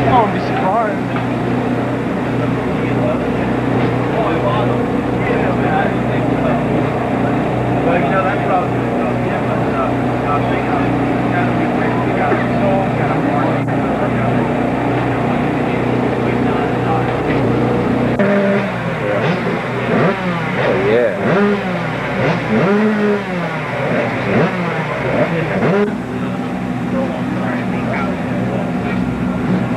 won't be surprised. Well, you know, that's what I was doing. Yeah, but I was thinking it's got to be where we got it so kind of morning. Oh, yeah.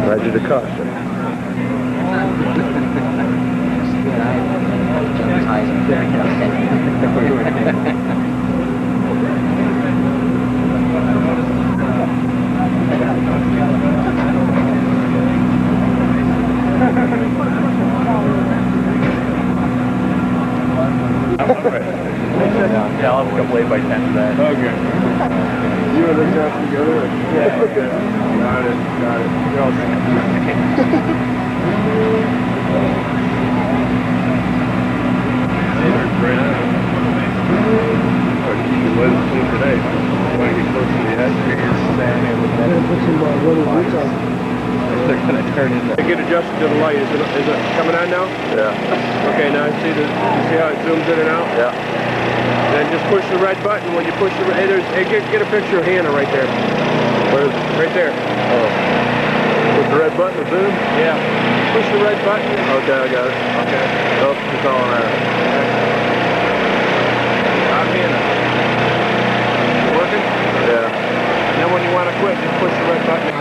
Ready to caution. Yeah, I'll have a couple 8x10 for that. Okay. You and the Jeff together? Yeah. Okay. Got it. You're all set. Keep your lens clean today. You want to get close to the edge? Put some little boots on. They're going to turn into... Get adjusted to the light. Is it coming on now? Yeah. Okay, now you see how it zooms in and out? Yeah. Then just push the red button. When you push the red, get a picture of Hannah right there. Where is it? Right there. Oh. Push the red button to zoom? Yeah. Push the red button. Okay, I got it. Okay. Oh, it's all right. I'm Hannah. You working? Yeah. And then when you want to quit, just push the red button.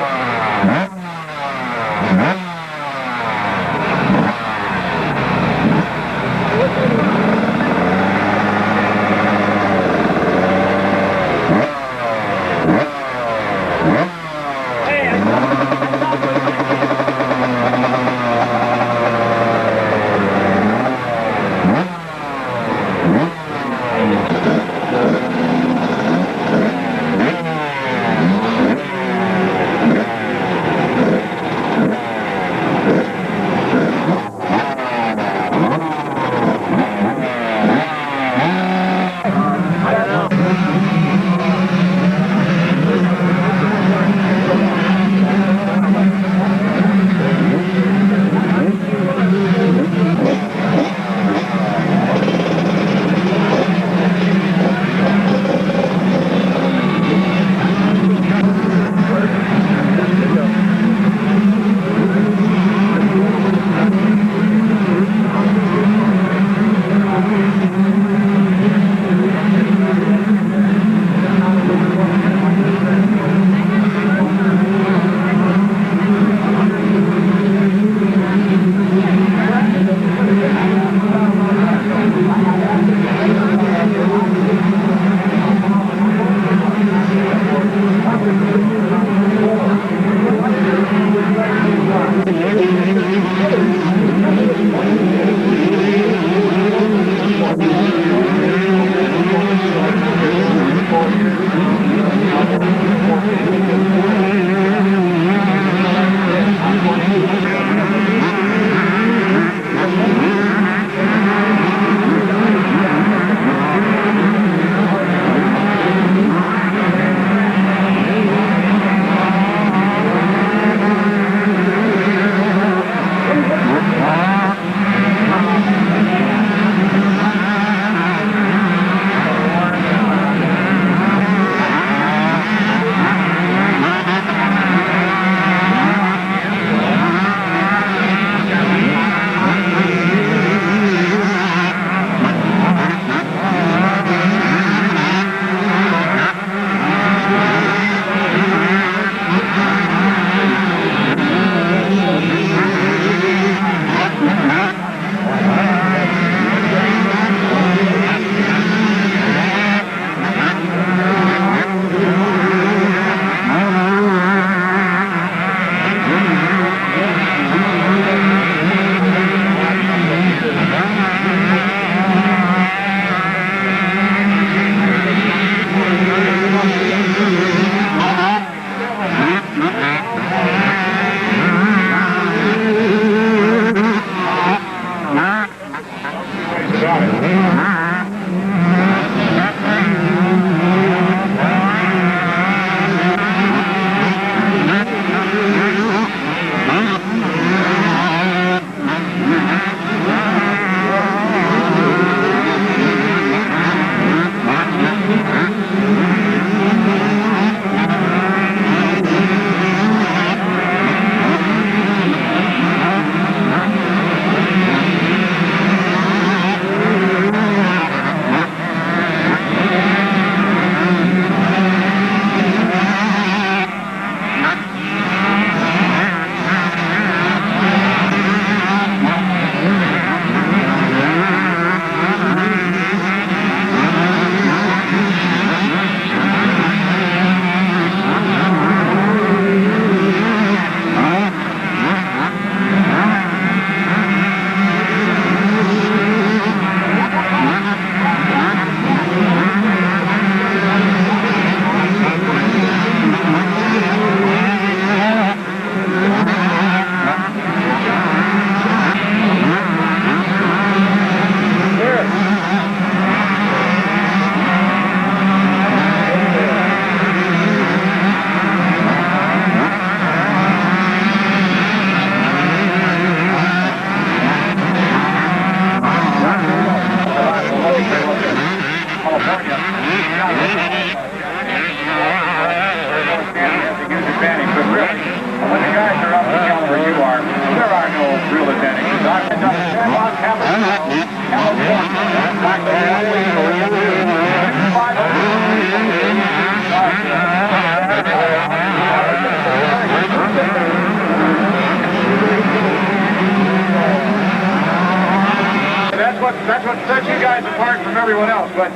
but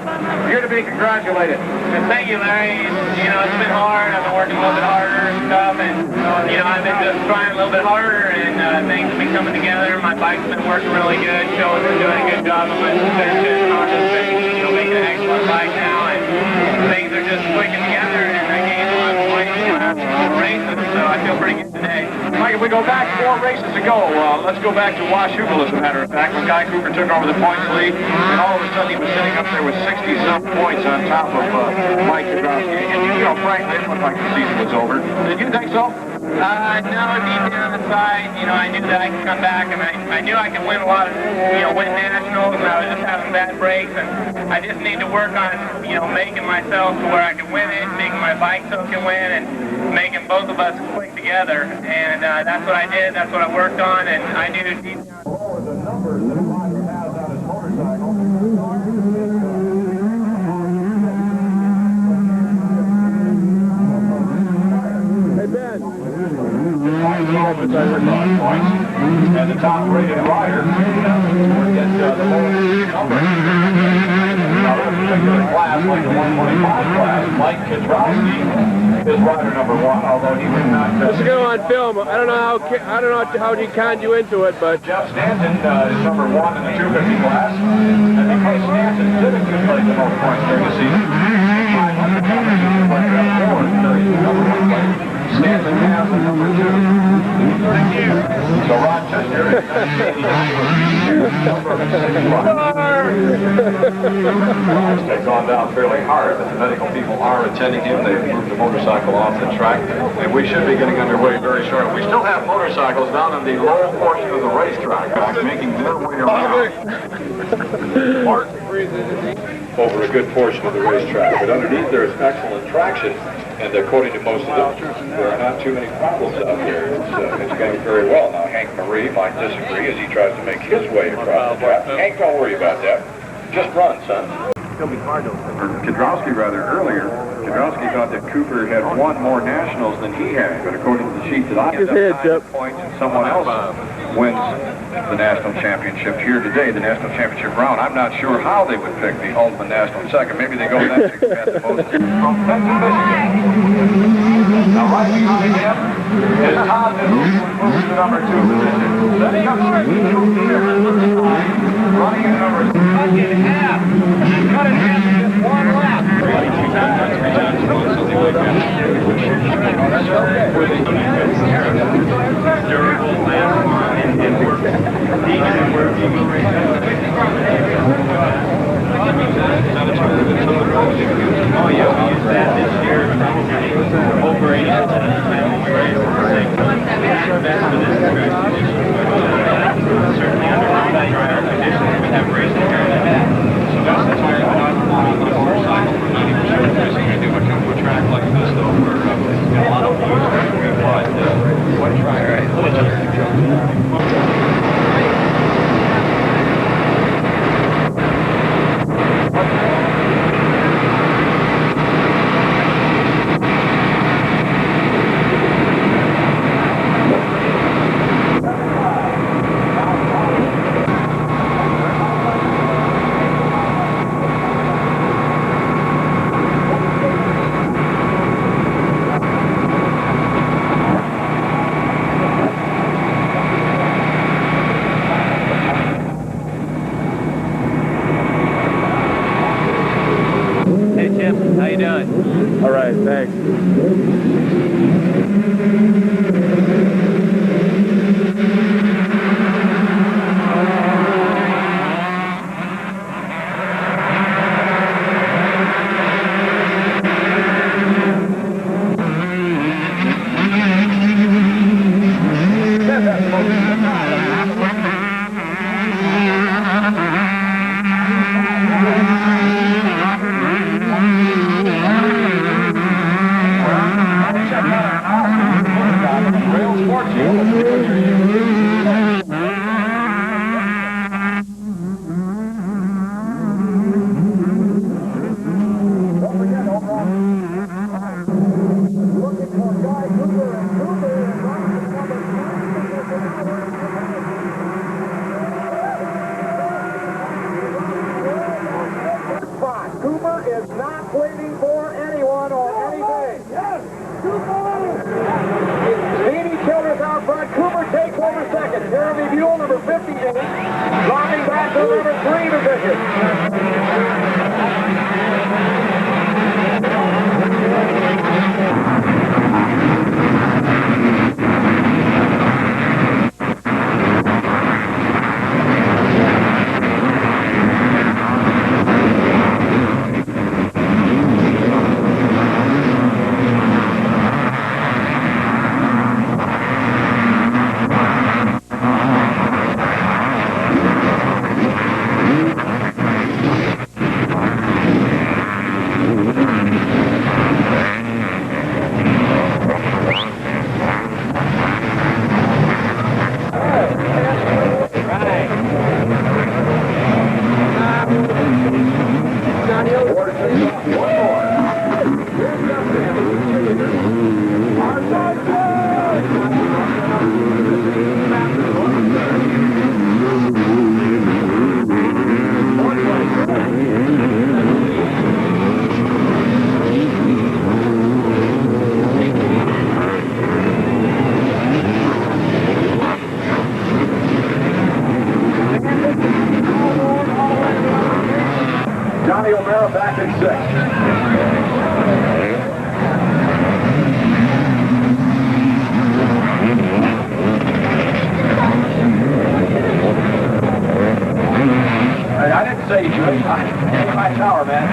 you're to be congratulated. Thank you, Larry. You know, it's been hard. I've been working a little bit harder and stuff, and, you know, I've been just trying a little bit harder, and things have been coming together. My bike's been working really good. Joe's been doing a good job of my suspension. Honda's been, you know, making an excellent bike now, and things are just clicking together, and I gained a lot of points in the last couple races, so I feel pretty good today. Mike, if we go back 4 races ago, let's go back to Washougal, as a matter of fact, when Guy Cooper took over the points lead, and all of a sudden he was sitting up there with 60-some points on top of Mike Kedrowski. And you know, frankly, it looked like the season was over. Did you think so? No, deep down inside, you know, I knew that I could come back, and I knew I could win a lot of, you know, win nationals, and I was just having bad breaks, and I just need to work on, you know, making myself to where I can win it, making my bike so it can win, and making both of us click together, and that's what I did, that's what I worked on, and I knew deep down. The numbers that Ryder has on his motorcycle. Hey, Ben. Points, and the top rated rider will get the lowest number. Now, this particular class, like the 125 class, Mike Kedrowski is rider number 1, although he was not. Let's go on film. I don't know how he conned you into it, but Jeff Stanton is number 1 in the 250 class, and because Stanton did accumulate the most points during the season, 500 numbers is played up forward. Number 1 place. Stanton has a number 2. Thank you. So Rochester is 1989. Has gone down fairly hard, but the medical people are attending him. They've moved the motorcycle off the track, and we should be getting underway very shortly. We still have motorcycles down in the low portion of the racetrack, making their way around over a good portion of the racetrack. But underneath there is excellent traction, and according to most of them, there are not too many problems out there. It's going very well. Now, Hank Marie might disagree as he tries to make his way across the track. Hank, don't worry about that. Just run, son. Kedrowski rather earlier. Kedrowski thought that Cooper had won more nationals than he had, but according to the sheet that I have, points and someone else wins the national championship here today, the national championship round. I'm not sure how they would pick the ultimate national second. Maybe they go next to get the most from Pennsylvania, Michigan. Now right behind him is Todd Nichols, who moves to number 2 position. Then comes running in number 2. Cut in half. Cut in half in just 1 lap. Durable, and work. Oh yeah, we used that this year. Over 80% of the time we were able to say best for this track. Certainly under drier conditions, we have racing here in the head. So that's the tire that I'm on the motorcycle for 90% of the racing I do. I come to a track like this though, where a lot of wheels are applied. What try, right? How you doing? all right, thanks. over second. Jeremy Buell, number 58, dropping back to number 3 position. Back in 6th. I didn't say you should. High tower, man.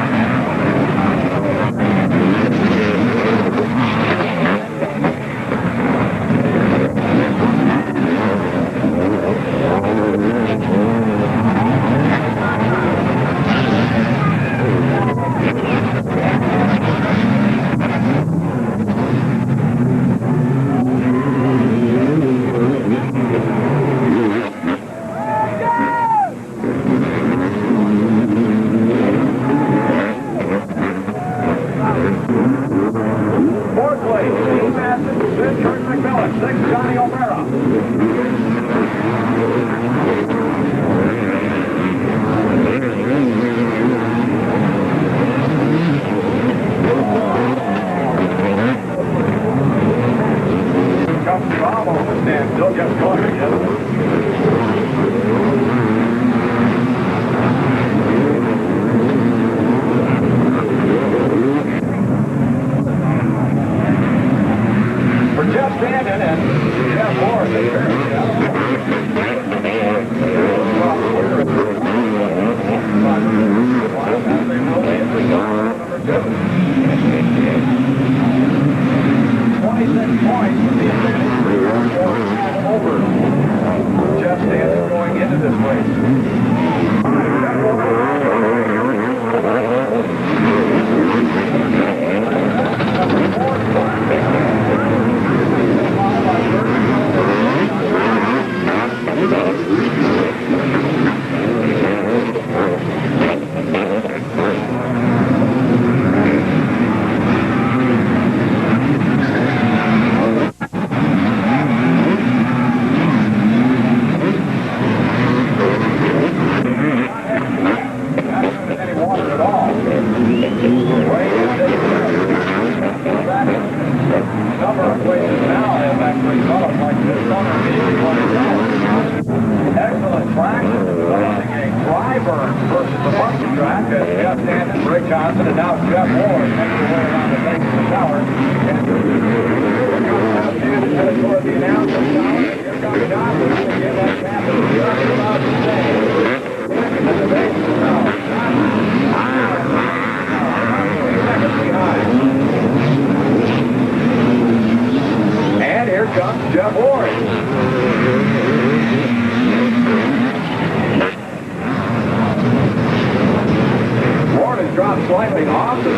Slightly off the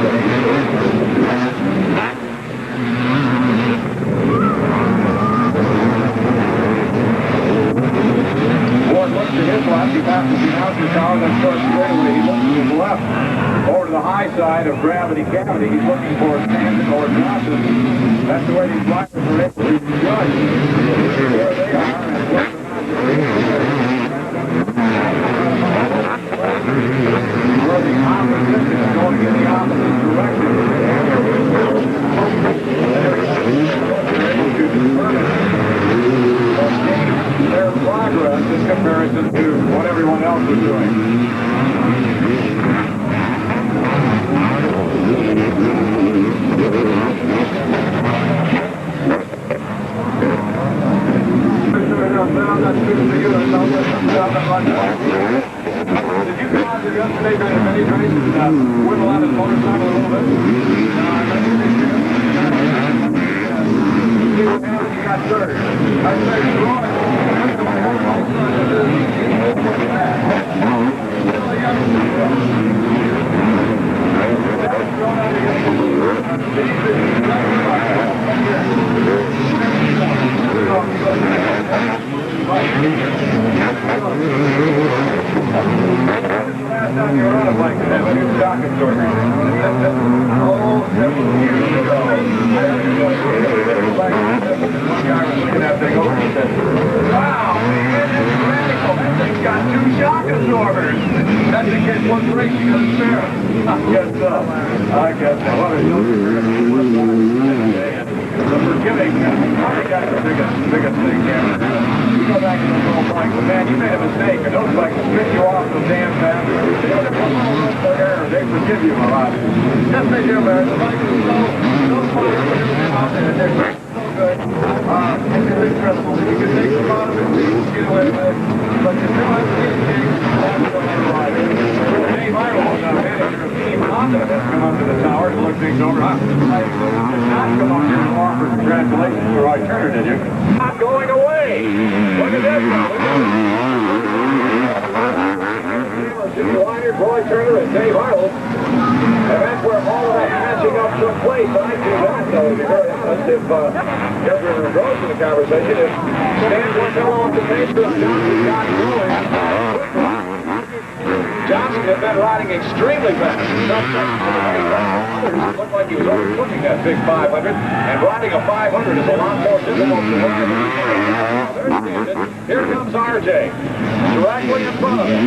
He passes the announcer tower, then starts straightaway. He looks to his left over to the high side of Gravity Cavity. He's looking for Stanton or Johnson. That's the way these drivers are able to judge where they are and what where the opposition is going in the opposite direction. They're able to determine comparison to what everyone else is doing. Did you come out there yesterday during the mini race and whittle out his motorcycle a little bit? No, I didn't. You got third. I said, last time you were on a bike to have a new shock absorber. Oh, several years ago. One guy was looking that thing over and said, wow, man, that's radical. That thing's got 2 shock absorbers. That's in case one breaks, you can spare it. I guess so. What a joke. The forgiving. I think that's the biggest thing here. You go back to those old bikes, but man, you made a mistake, and those bikes will spit you off so damn fast. They forgive you a lot. Yes, they do, man. The bikes are so fun when you're out there, and they're so good. It's incredible. You can take them out of it, you can get away with it, but you still have to get gigs. Dave Heideman, manager of Team Honda, has come up to the tower to look things over. I did not come up here to offer congratulations to Roy Turner, did you? Not going away. Look at this one. Jimmy Weiner, Roy Turner, and Dave Heideman. And that's where all of that matching up took place. I see that, though. It'd be very interesting if Governor Gross in the conversation, if Stan Portillo up the pace for Johnson got going. Johnson had been riding extremely fast. It looked like he was overcooking that big 500, and riding a 500 is a lot more difficult to ride. Here comes RJ, directly in front of him.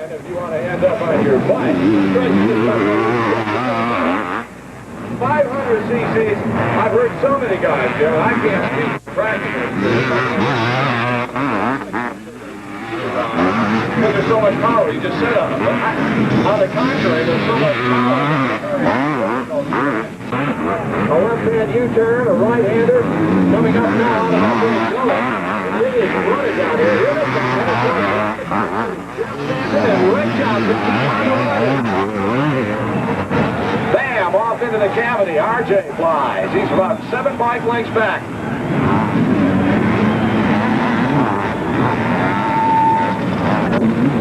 And if you want to end up on your bike, 500 cc's. I've heard so many guys, Jim, I can't speak practically. Because there's so much power, you just sit on them. But on the contrary, there's so much power. A left-hand U-turn, a right-hander, coming up now out of Unadilla. It is running down here. And Rick Johnson. Bam! Off into the cavity. RJ flies. He's about 7 bike lengths back.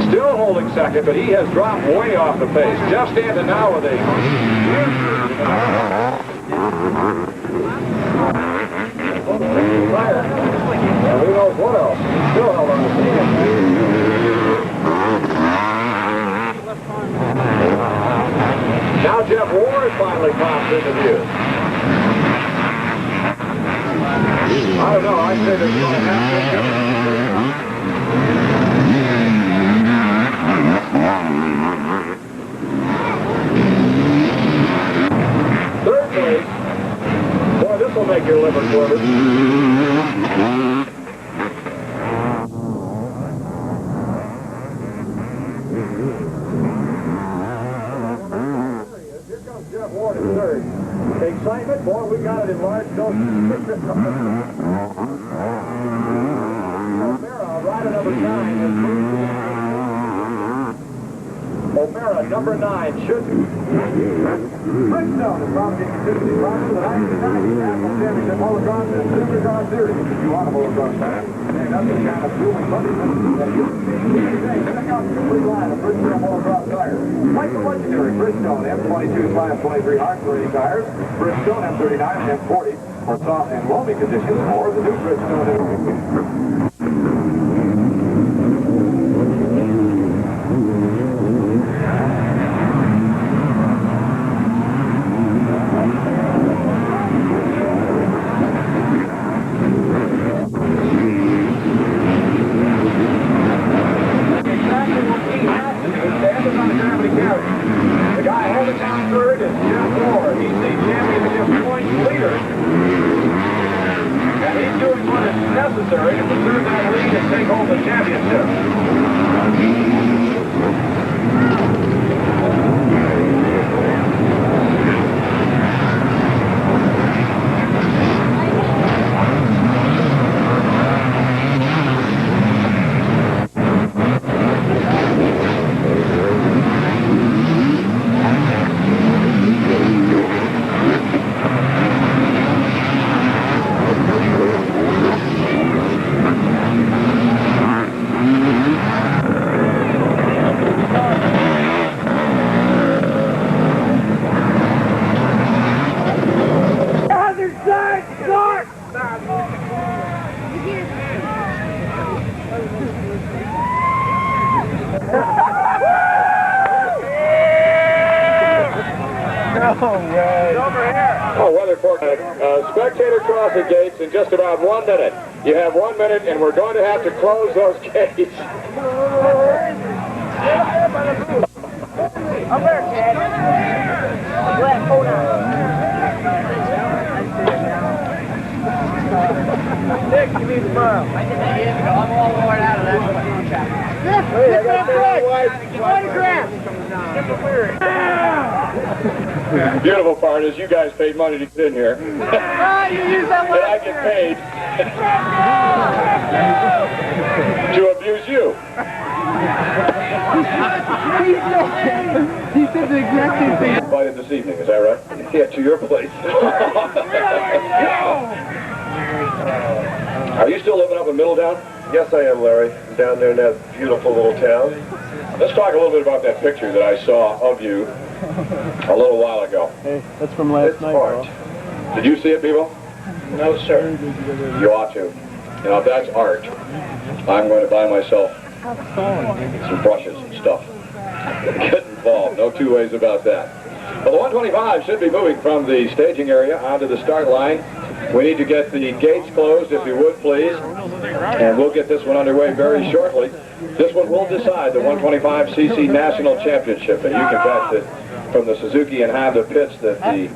Still holding second, but he has dropped way off the pace. Jeff Stanton now with a... And who knows what else? Still held on the stand. Now Jeff Ward finally pops into view. I don't know. I'd say there's going to have to... Third place. Boy, this will make your liver quiver. Here comes Jeff Ward in third. Excitement, boy, we got it in large doses. O'Mara, rider number 9, O'Mara, number 9, should be. Bridgestone is proud to be consistently proud of the 1990 National Championship Motocross and Supercar Series. If you want a motocross fan, and that's the kind of fueling money that you can see today. Check out the complete line of Bridgestone motocross tires. Like the legendary Bridgestone M22 Class 23 hard rating tires, Bridgestone M39 and M40 for soft and loamy conditions, or the new Bridgestone M. The guy holding down third is Jeff Ward. He's the championship points leader. And he's doing what is necessary. necessary to preserve that lead and take home the championship. Oh, weather forecast. Spectator crossing gates in just about 1 minute. You have 1 minute, and we're going to have to close those gates. Up there, Chad. Nick, give me a smile. I'm all worn out of that. Autograph. Beautiful part is you guys paid money to get in here. You use that And I get paid to abuse you. He said the exact same thing. Invited this evening, is that right? Yeah, to your place. Are you still living up in Middletown? Yes, I am, Larry. I'm down there in that beautiful little town. Let's talk a little bit about that picture that I saw of you a little while ago. Hey, that's from last night, bro. Did you see it, people? No, sir. You ought to. You know, if that's art, I'm going to buy myself some brushes and stuff. Get involved. No two ways about that. Well, the 125 should be moving from the staging area onto the start line. We need to get the gates closed, if you would, please. And we'll get this one underway very shortly. This one will decide the 125cc National Championship. And you can bet that from the Suzuki and Honda pits that the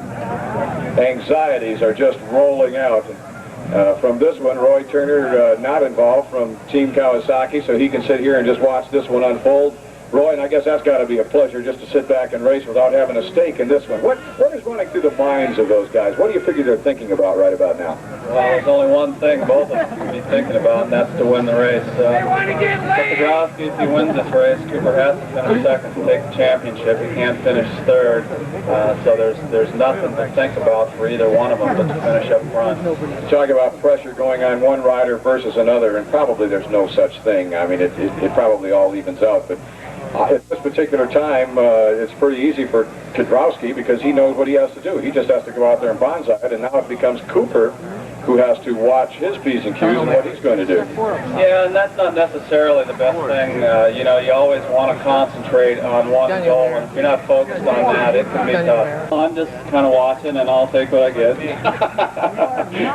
anxieties are just rolling out. From this one, Roy Turner not involved from Team Kawasaki, so he can sit here and just watch this one unfold. Roy, and I guess that's got to be a pleasure just to sit back and race without having a stake in this one. What is running through the minds of those guys? What do you figure they're thinking about right about now? Well, there's only one thing both of them can be thinking about, and that's to win the race. Pedrowski, if he wins this race, Cooper has to finish second to take the championship. He can't finish third, so there's nothing to think about for either one of them but to finish up front. Talk about pressure going on one rider versus another, and probably there's no such thing. I mean, it probably all evens out, but at this particular time, it's pretty easy for Pedrowski because he knows what he has to do. He just has to go out there and bonsai it, and now it becomes Cooper who has to watch his P's and Q's and what he's going to do. Yeah, and that's not necessarily the best thing. You know, you always want to concentrate on one goal, and if you're not focused on that, it can be tough. I'm just kind of watching, and I'll take what I get.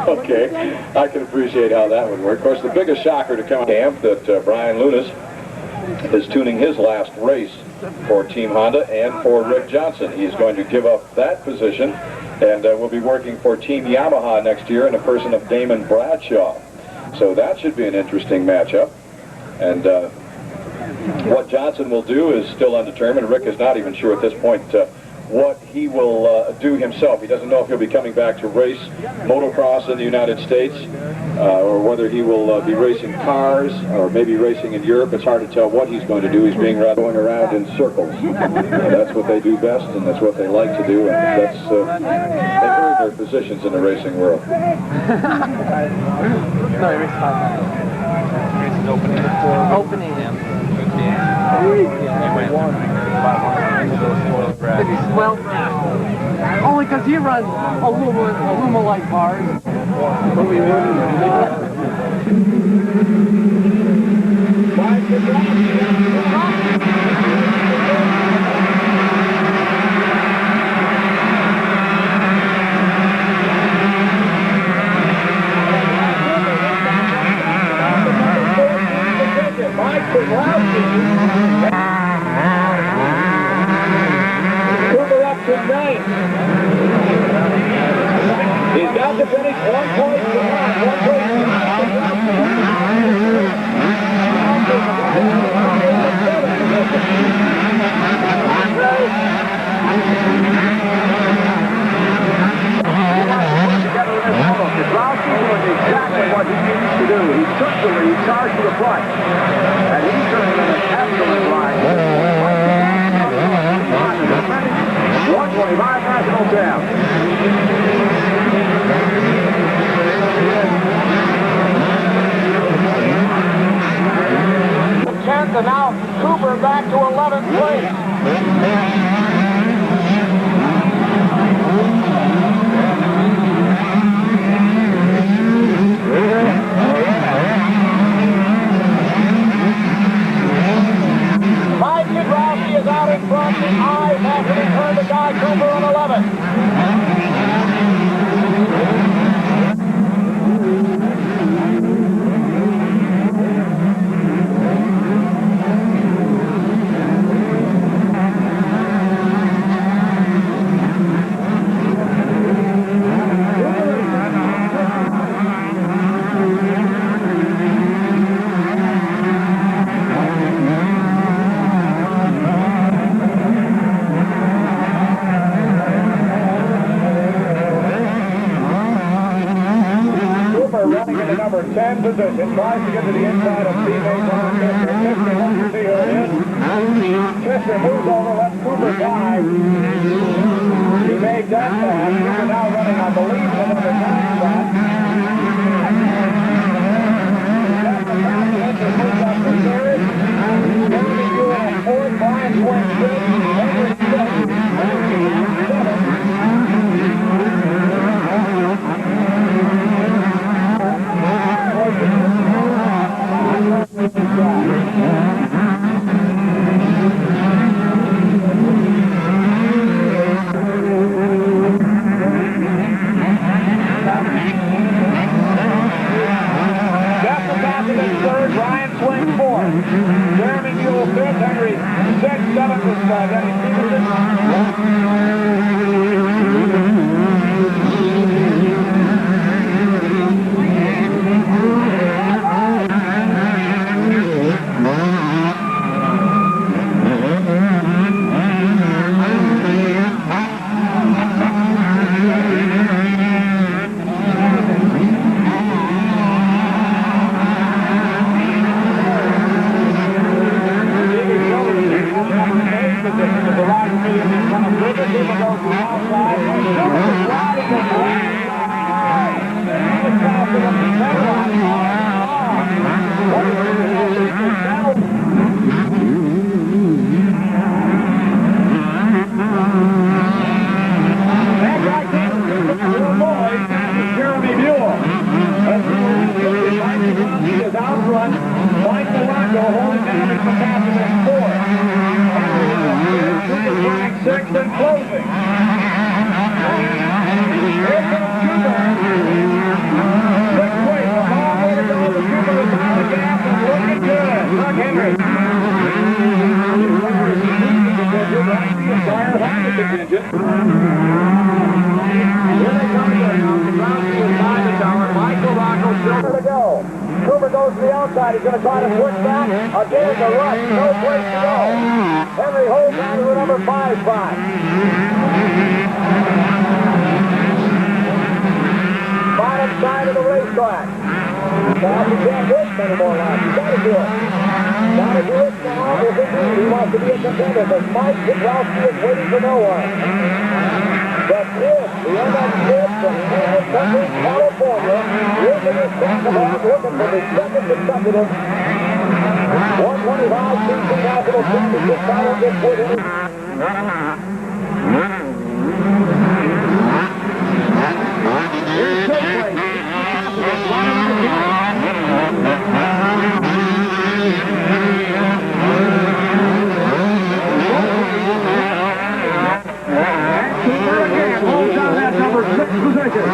Okay, I can appreciate how that would work. Of course, the biggest shocker to come camp that Brian Lunas is tuning his last race for Team Honda and for Rick Johnson. He's going to give up that position and will be working for Team Yamaha next year in the person of Damon Bradshaw. So that should be an interesting matchup. And what Johnson will do is still undetermined. Rick is not even sure at this point what he will do himself. He doesn't know if he'll be coming back to race motocross in the United States or whether he will be racing cars or maybe racing in Europe. It's hard to tell what he's going to do. He's being rather going around in circles. That's what they do best, and that's what they like to do, and that's they earn their positions in the racing world. No, race 5. Race is opening at 4. Opening him. Well, only because he runs Aluma-like cars. He's got to finish 1 point behind. 1 point behind. exactly what he needs to do. He took the lead, charged to the front, and he turned in an excellent ride. 125 national champ. 10th, and now Cooper back to 11th place. Mike Rossi is out in front. The eyes have to return to Guy Cooper on 11th. Number 10 position, tries to get to the inside of teammate Ron Chester. Chester wants to see who it is. Chester moves over, lets Cooper dive. He made that pass. Cooper now running, I believe, the number 9 spot. Chester moves up to third. Randy Heideman at fourth. Brian Swing fifth. Henry sixth. Randy seventh. Brian Swing fourth. Jeremy Buell fifth. Henry sixth. Seventh is Denny Stevenson. Jeremy Buell. Is out front. Mike Morocco holding down his capacity at fourth. Cooper running sixth and closing. Here comes Cooper. Sixth place. A long way to go. The Cooper is on the gas and looking good. Look, Henry. Here they come again. Groundsy is by the tower. Michael Rocco still to go. Cooper goes to the outside. He's going to try to switch back. Again, the rush. No place to go. Henry holds on to the number 5 spot. Bottom side of the racetrack. Now, he can't hit many more laps. He's got to do it. Got to do it now. If indeed he wants to be a contender, because Mike Groundsy is waiting for no one. The kids, the young kids from Kansas Country, California, looking at basketball, looking for the second consecutive 125 CC National Championship title this weekend. Here's Chase. Cooper again holds down that number 6 position.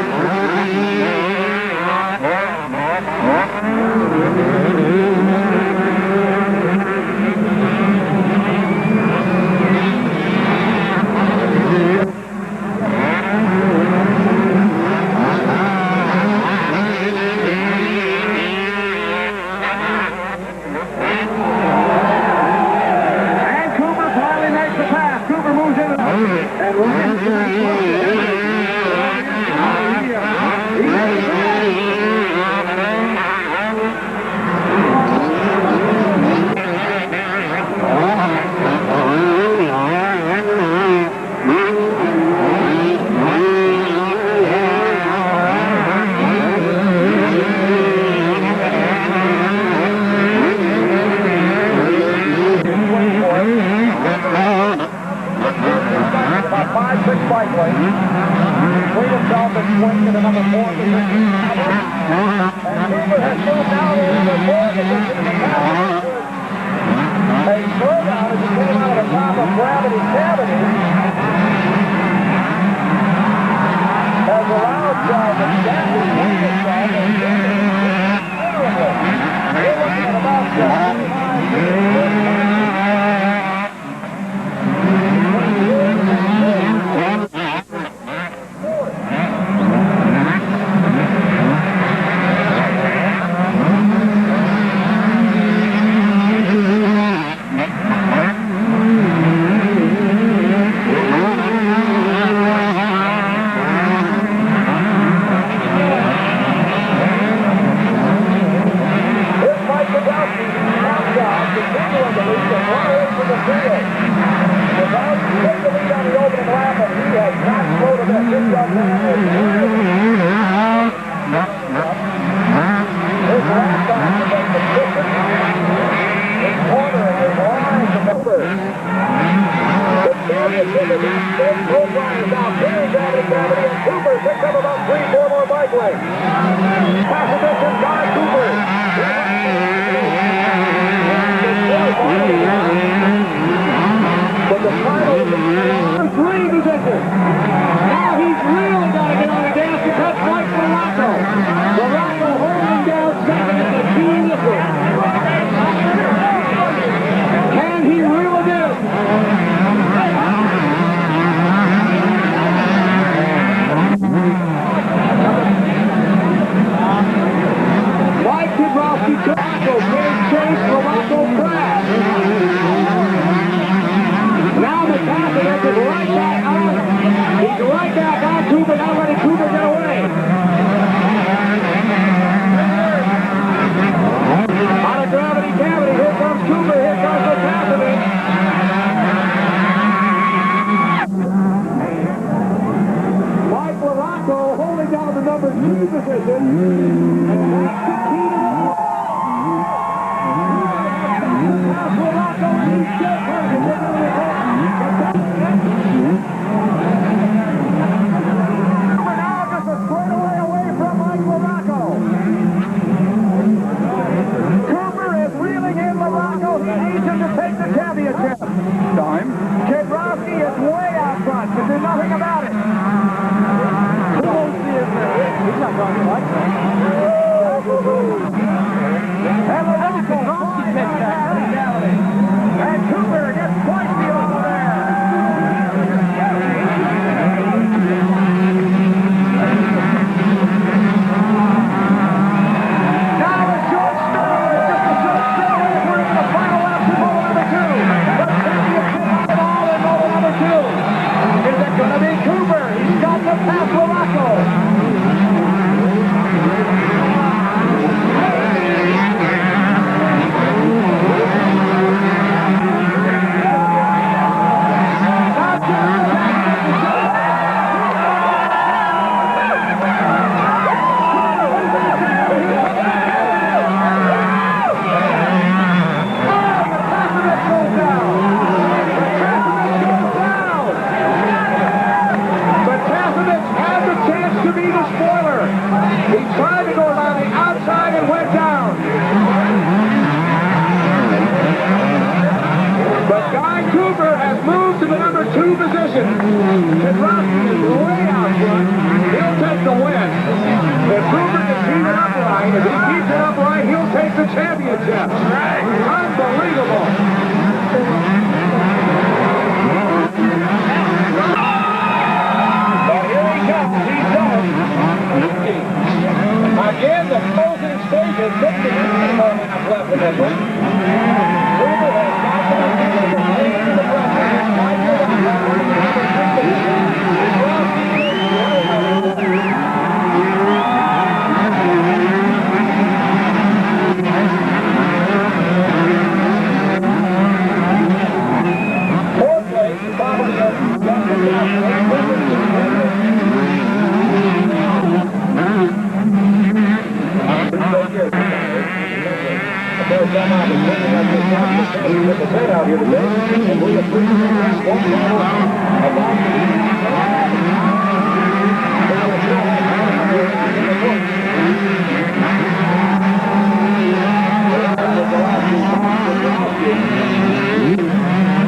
swing to the number 4 position. And Cooper has moved down into the 4 position in the pass. A slowdown as he came out of the top of Gravity Cavity has allowed the gap to change itself and we're looking at about 25 Now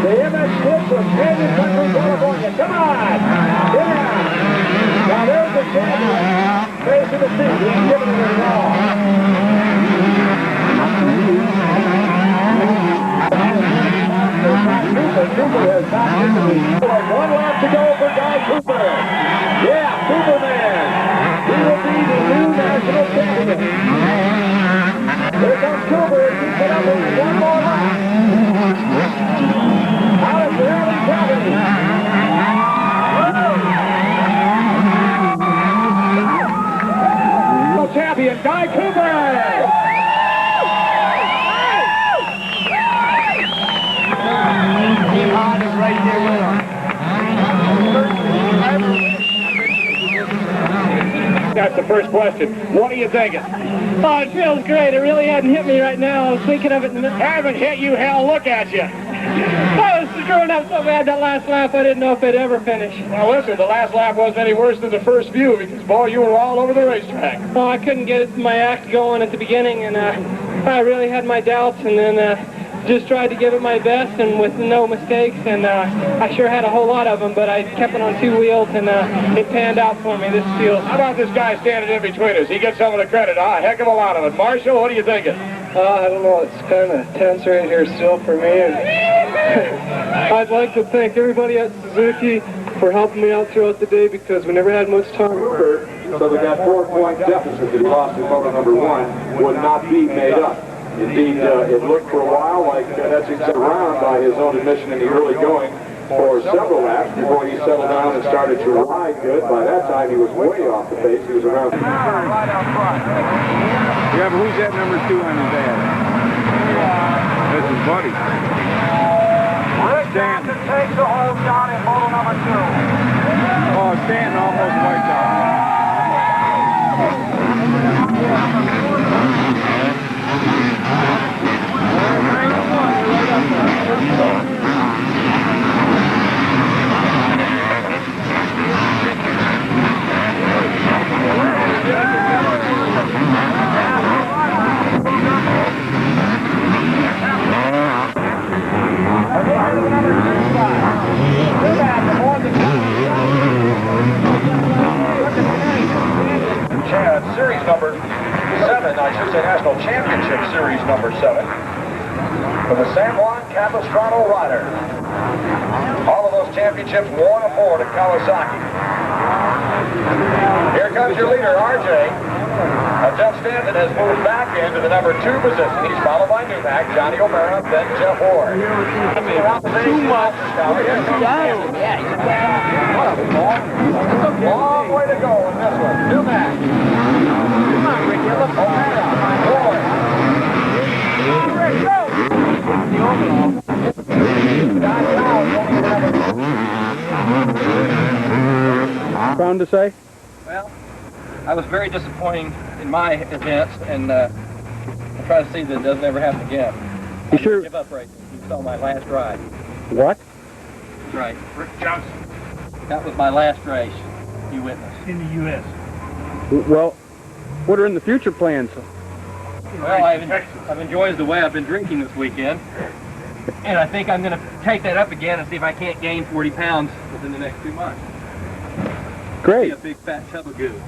The MS Kid from Canyon Country, California. Come on! Get out! Now there's the champion. Face of the seat. He's giving it a call. Cooper has knocked into the... 1 lap to go for Guy Cooper. Yeah, Cooperman. He will be the new national champion. Here comes Cooper. He's put up with 1 more lap. Out of the early property. Champion Guy Cooper. Team Hahn is right there with him. That's the first question. What are you thinking? Oh, it feels great. It really hadn't hit me right now. I was thinking of it in the minute. Haven't hit you, hell, look at you. I was screwing up so bad that last lap, I didn't know if it'd ever finish. Well, listen, the last lap wasn't any worse than the first few because, boy, you were all over the racetrack. Well, I couldn't get my act going at the beginning, and I really had my doubts, and then just tried to give it my best and with no mistakes, and I sure had a whole lot of them, but I kept it on 2 wheels, and it panned out for me. This feels... How about this guy standing in between us? He gets some of the credit, huh? A heck of a lot of it. Marshall, what are you thinking? I don't know. It's kind of tense right here still for me. And I'd like to thank everybody at Suzuki for helping me out throughout the day because we never had much time. So that 4-point deficit that he lost in motor number 1 would not be made up. Indeed, it looked for a while like that's around by his own admission in the early going for several laps before he settled down and started to ride good. By that time, he was way off the pace. He was around. Yeah, but who's that number 2 on his ass? That's his buddy. Stanton takes the home down in motor number 2. Oh, Stanton almost wiped out. Series number 7, I should say National Championship Series number 7, for the San Juan Capistrano rider. All of those championships won aboard at Kawasaki. Here comes your leader, RJ. Jeff Stanton has moved back into the number 2 position. He's followed by Newmack, Johnny O'Mara, then Jeff Ward. Too much. Long way to go in this one. Newmack. Come on, Ricky. O'Mara. Ward. Bound to say? Well, I was very disappointing in my events, and I try to see that it doesn't ever happen again. You sure? Give up racing. You saw my last ride. What? That's right. Rick Johnson. That was my last race. You witnessed. In the U.S. Well, what are in the future plans? Well, I've enjoyed the way I've been drinking this weekend, and I think I'm going to take that up again and see if I can't gain 40 pounds within the next 2 months. Great. Be a big fat tub of goo.